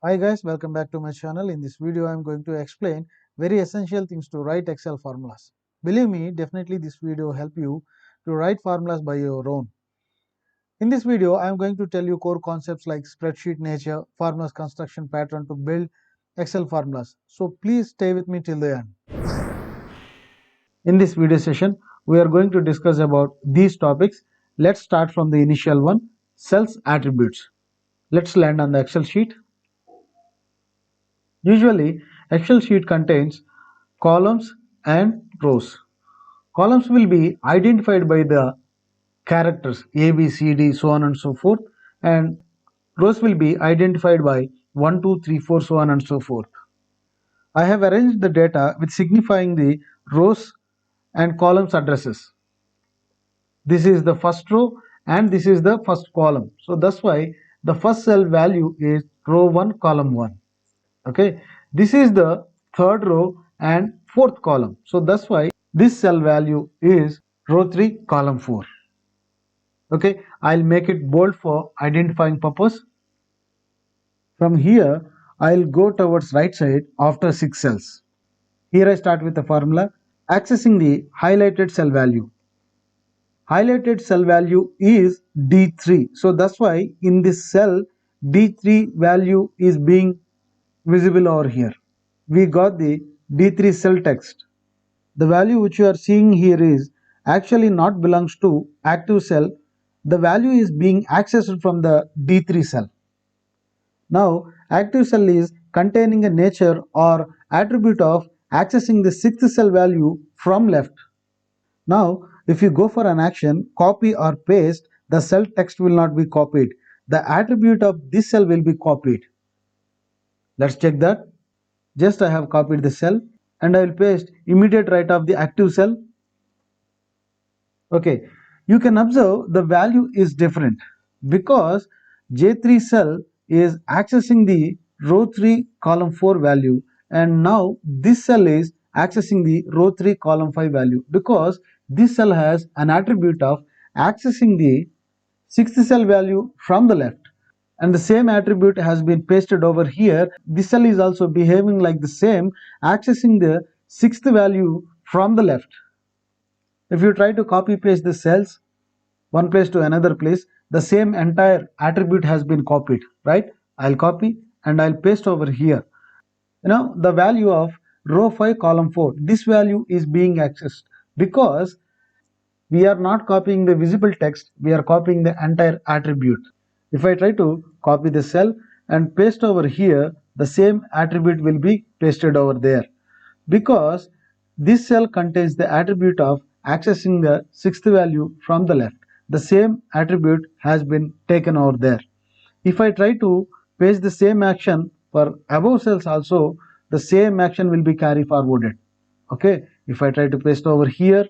Hi guys, welcome back to my channel. In this video, I am going to explain very essential things to write Excel formulas. Believe me, definitely this video help you to write formulas by your own. In this video, I am going to tell you core concepts like spreadsheet nature, formulas construction pattern to build Excel formulas. So please stay with me till the end. In this video session, we are going to discuss about these topics. Let's start from the initial one, cells attributes. Let's land on the Excel sheet. Usually, Excel sheet contains columns and rows. Columns will be identified by the characters A, B, C, D, so on and so forth, and rows will be identified by 1, 2, 3, 4, so on and so forth. I have arranged the data with signifying the rows and columns addresses. This is the first row and this is the first column. So that's why the first cell value is row 1, column 1. Okay, this is the third row and fourth column, so that's why this cell value is row 3, column 4. Okay, I'll make it bold for identifying purpose. From here I'll go towards right side after 6 cells. Here I start with the formula accessing the highlighted cell value. Highlighted cell value is D3, so that's why in this cell D3 value is being visible over here. We got the D3 cell text. The value which you are seeing here is actually not belongs to active cell. The value is being accessed from the D3 cell. Now active cell is containing a nature or attribute of accessing the sixth cell value from left. Now if you go for an action copy or paste, the cell text will not be copied. The attribute of this cell will be copied. Let's check that. Just I have copied the cell and I will paste immediate right of the active cell. Okay, you can observe the value is different because J3 cell is accessing the row 3 column 4 value, and now this cell is accessing the row 3 column 5 value because this cell has an attribute of accessing the sixth cell value from the left, and the same attribute has been pasted over here. This cell is also behaving like the same, accessing the sixth value from the left. If you try to copy paste the cells one place to another place, the same entire attribute has been copied, right? I'll copy and I'll paste over here. The value of row 5 column 4, this value is being accessed because we are not copying the visible text, we are copying the entire attribute. If I try to copy the cell and paste over here, the same attribute will be pasted over there because this cell contains the attribute of accessing the sixth value from the left. The same attribute has been taken over there. If I try to paste the same action for above cells also, the same action will be carried forwarded. Okay, if I try to paste over here,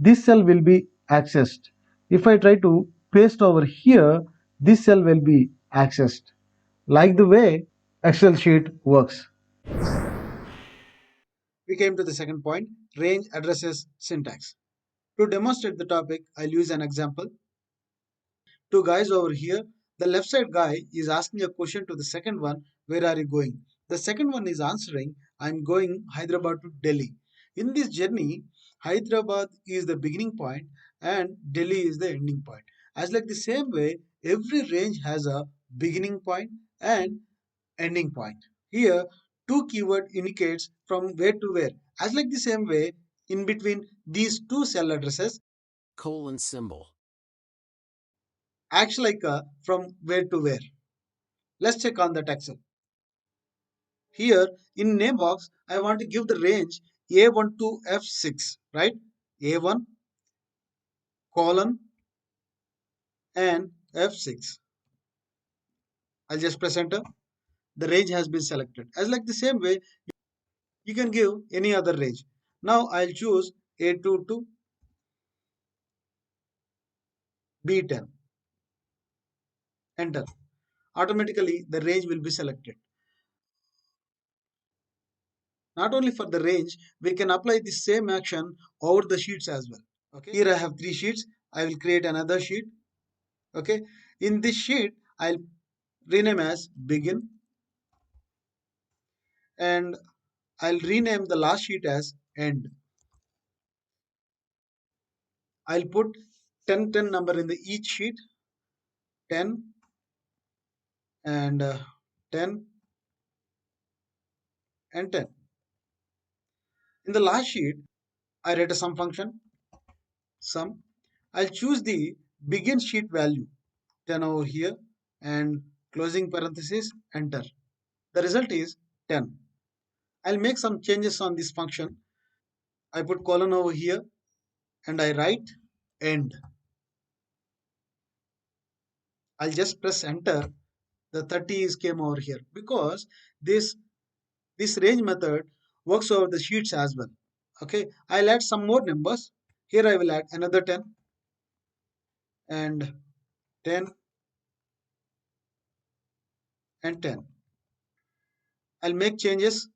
this cell will be accessed. If I try to paste over here, this cell will be accessed. Like the way Excel sheet works. We came to the second point, range addresses syntax. To demonstrate the topic, I'll use an example. Two guys over here. The left side guy is asking a question to the second one, where are you going? The second one is answering, I'm going Hyderabad to Delhi. In this journey, Hyderabad is the beginning point and Delhi is the ending point. As like the same way, every range has a beginning point and ending point. Here, two keyword indicates from where to where. As like the same way, in between these two cell addresses, colon symbol. acts like a from where to where. Let's check on that Excel. Here in name box, I want to give the range A1 to F6, right? A1 colon and F6. I'll just press enter. The range has been selected. As like the same way, you can give any other range. Now I'll choose A2 to B10. Enter. Automatically the range will be selected. Not only for the range, we can apply the same action over the sheets as well. Okay, here I have three sheets. I will create another sheet. Okay, in this sheet I'll rename as begin, and I'll rename the last sheet as end. I'll put 10 number in the each sheet, 10 and 10 and 10. In the last sheet, I write a sum function, sum. I'll choose the begin sheet value, 10 over here, and closing parenthesis, enter. The result is 10. I'll make some changes on this function. I put colon over here and I write end. I'll just press enter. The 30 is came over here because this range method works over the sheets as well. Okay, I'll add some more numbers. Here I will add another 10 and 10 and 10. I'll make changes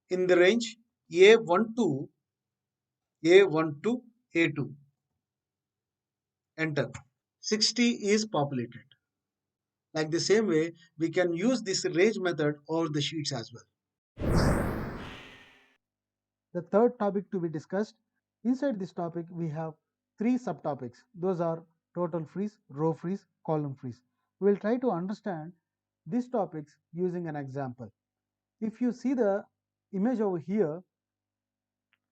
in the range A1 to A1 to A2. Enter. 60 is populated. Like the same way, we can use this range method over the sheets as well. The third topic to be discussed. Inside this topic, we have three subtopics. Those are total freeze, row freeze, column freeze. We will try to understand these topics using an example. If you see the image over here,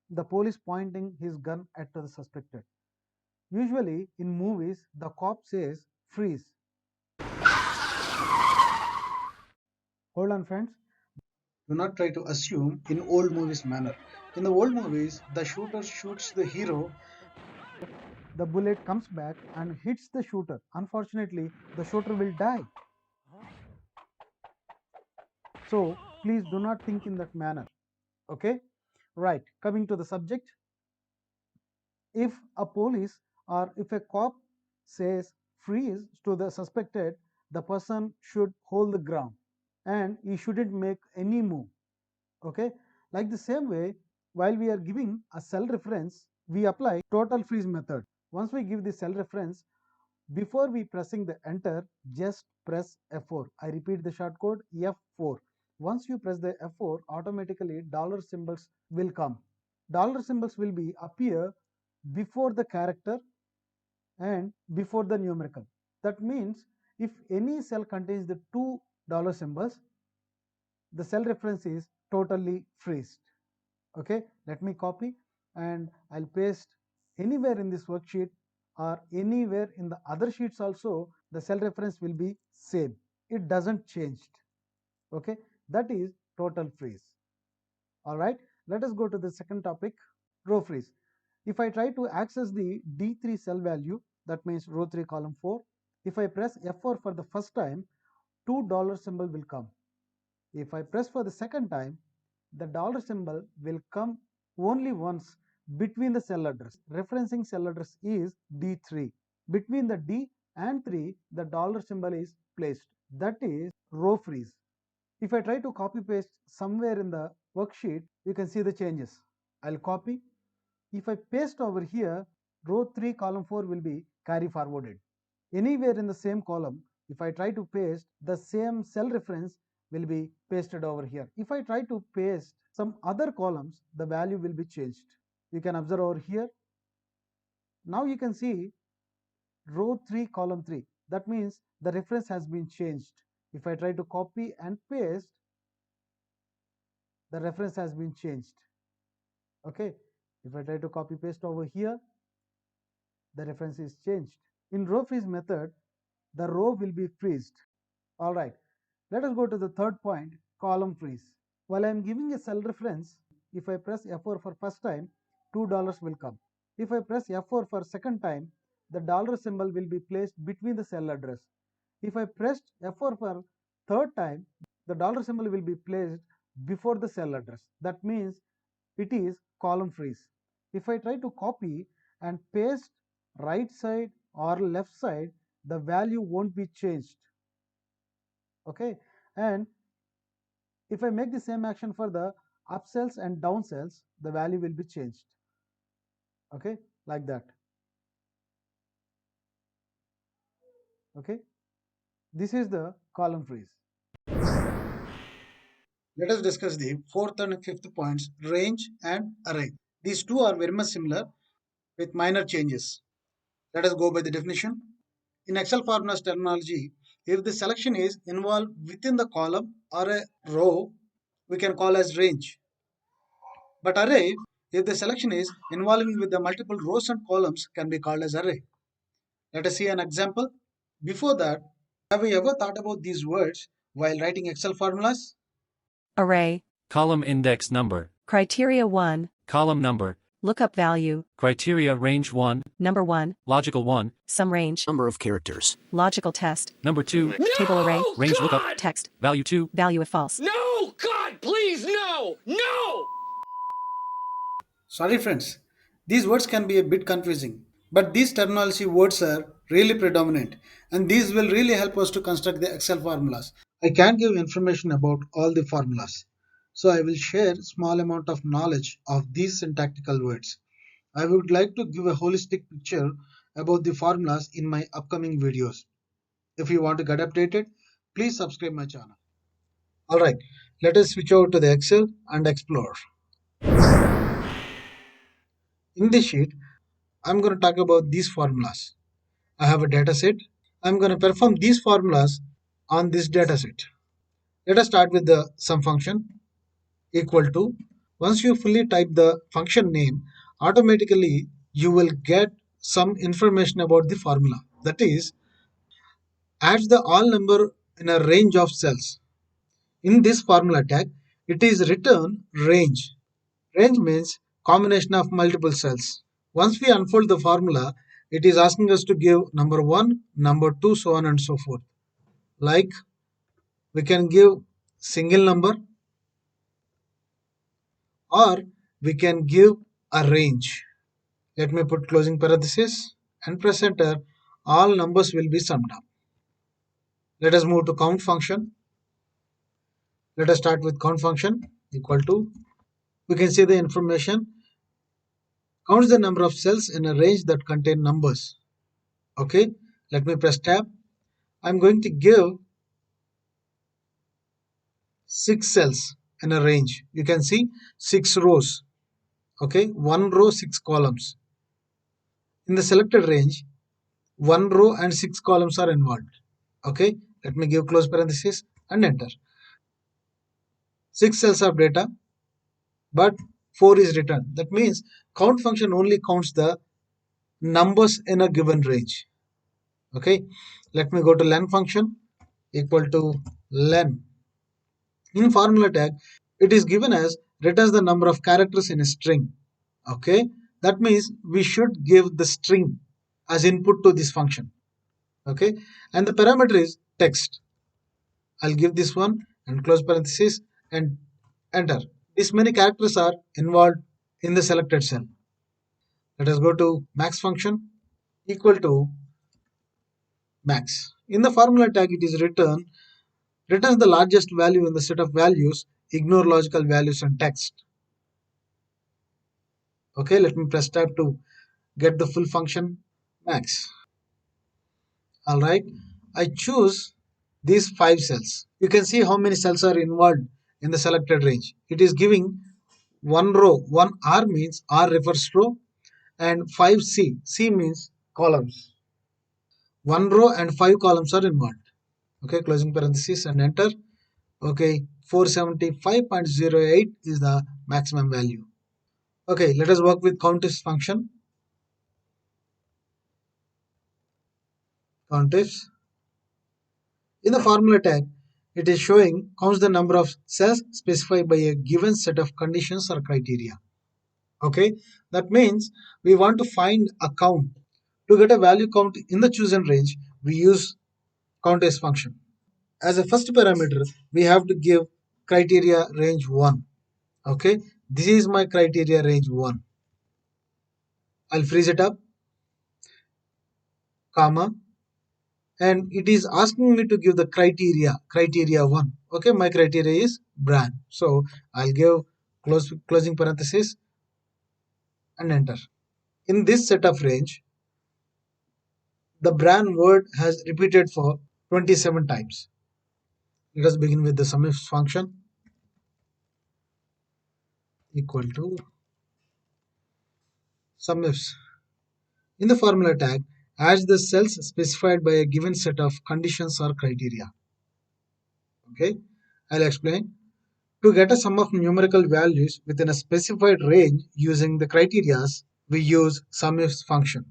the police pointing his gun at the suspected. Usually in movies, the cop says freeze. Hold on, friends. Do not try to assume in old movies manner. In the old movies, the shooter shoots the hero, the bullet comes back and hits the shooter. Unfortunately, the shooter will die. So please do not think in that manner. Okay? Right. Coming to the subject, if a police or if a cop says freeze to the suspected, the person should hold the ground and he shouldn't make any move. Okay, like the same way, while we are giving a cell reference, we apply total freeze method. Once we give the cell reference, before we pressing the enter, just press F4. I repeat the short code F4. Once you press the F4, automatically dollar symbols will come. Dollar symbols will be appear before the character and before the numerical. That means if any cell contains the two dollar symbols, the cell reference is totally freezed. Okay, let me copy and I'll paste anywhere in this worksheet or anywhere in the other sheets also. The cell reference will be same, it doesn't changed. Okay, that is total freeze. All right, let us go to the second topic, row freeze. If I try to access the D3 cell value, that means row 3 column 4, if I press F4 for the first time, $2 symbol will come. If I press for the second time, the dollar symbol will come only once between the cell address. Referencing cell address is D3. Between the D and 3, the dollar symbol is placed. That is row freeze. If I try to copy paste somewhere in the worksheet, you can see the changes. I'll copy. If I paste over here, row 3 column 4 will be carry forwarded. Anywhere in the same column, if I try to paste, the same cell reference will be pasted over here. If I try to paste some other columns, the value will be changed. You can observe over here. Now you can see row 3 column 3. That means the reference has been changed. If I try to copy and paste, the reference has been changed. Okay, if I try to copy paste over here, the reference is changed. In row freeze method, the row will be freezed. All right, let us go to the third point, column freeze. While I am giving a cell reference, if I press F4 for first time, $2 will come. If I press F4 for second time, the dollar symbol will be placed between the cell address. If I pressed F4 for third time, the dollar symbol will be placed before the cell address. That means it is column freeze. If I try to copy and paste right side or left side, the value won't be changed. Okay, and if I make the same action for the up cells and down cells, the value will be changed. Okay, like that. Okay, this is the column freeze. Let us discuss the fourth and fifth points, range and array. These two are very much similar with minor changes. Let us go by the definition. In Excel formulas terminology, if the selection is involved within the column or a row, we can call as range. But array, if the selection is involving with the multiple rows and columns, can be called as array. Let us see an example. Before that, have you ever thought about these words while writing Excel formulas? Array, Column index number. criteria 1, Column number. lookup value, Criteria range 1. number 1, Logical 1. sum range, Number of characters. logical test, Number 2. table array, Range lookup. text, Value 2. value if false. No! God, please, no! No! Sorry friends, these words can be a bit confusing, but these terminology words are really predominant and these will really help us to construct the Excel formulas. I can't give information about all the formulas, so I will share small amount of knowledge of these syntactical words. I would like to give a holistic picture about the formulas in my upcoming videos. If you want to get updated, please subscribe my channel. Alright, let us switch over to the Excel and explore. In this sheet, I'm going to talk about these formulas. I have a data set. I'm going to perform these formulas on this data set. Let us start with the sum function equal to. Once you fully type the function name, automatically you will get some information about the formula. That is, adds the all number in a range of cells. In this formula tag, it is written range. Range means combination of multiple cells. Once we unfold the formula, it is asking us to give number 1, number 2, so on and so forth. Like we can give single number or we can give a range. Let me put closing parenthesis and press enter. All numbers will be summed up. Let us move to count function. Let us start with count function equal to. We can see the information. Counts the number of cells in a range that contain numbers. Okay, let me press tab. I'm going to give 6 cells in a range. You can see 6 rows. Okay, 1 row, 6 columns. In the selected range, 1 row and 6 columns are involved. Okay, let me give close parenthesis and enter. 6 cells of data, but 4 is returned. That means count function only counts the numbers in a given range. Okay, let me go to len function equal to len. In formula tag, it is given as returns the number of characters in a string. Okay, that means we should give the string as input to this function. Okay, and the parameter is text. I'll give this one and close parenthesis and enter. This many characters are involved in the selected cell. Let us go to max function equal to max. In the formula tag, it is returns the largest value in the set of values, ignore logical values and text. Okay, let me press tab to get the full function max. Alright, I choose these 5 cells. You can see how many cells are involved in the selected range. It is giving 1 row. 1 R means R refers row and 5 C. C means columns. 1 row and 5 columns are involved. Okay, closing parenthesis and enter. Okay, 475.08 is the maximum value. Okay, let us work with countifs function. Countifs. In the formula tag, it is showing counts the number of cells specified by a given set of conditions or criteria. Okay, that means we want to find a count. To get a value count in the chosen range, we use countifs function. As a first parameter, we have to give criteria range 1. Okay, this is my criteria range 1. I'll freeze it up, comma, and it is asking me to give the criteria 1. Okay, my criteria is brand, so I'll give closing parenthesis and enter. In this set of range, the brand word has repeated for 27 times. Let us begin with the sum if function. equal to sum ifs. In the formula tag, add the cells specified by a given set of conditions or criteria. Okay, I'll explain. To get a sum of numerical values within a specified range using the criteria, we use SUMIFS function.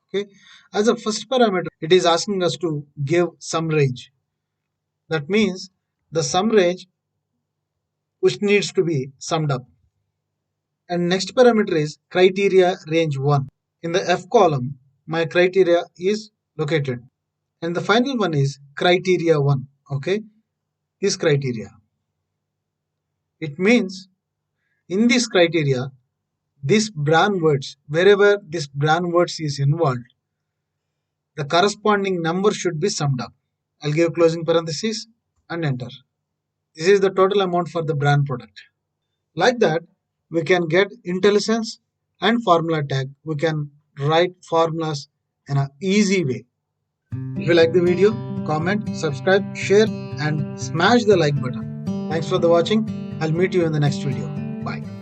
Okay, as a first parameter, it is asking us to give sum range. That means the sum range which needs to be summed up. And next parameter is criteria range 1. In the F column, my criteria is located. And the final one is criteria 1. Okay, this criteria. It means in this criteria, this brand words, wherever this brand words is involved, the corresponding number should be summed up. I'll give closing parenthesis and enter. This is the total amount for the brand product. Like that, we can get intelligence and formula tag. We can write formulas in an easy way. If you like the video, comment, subscribe, share, and smash the like button. Thanks for the watching. I'll meet you in the next video. Bye.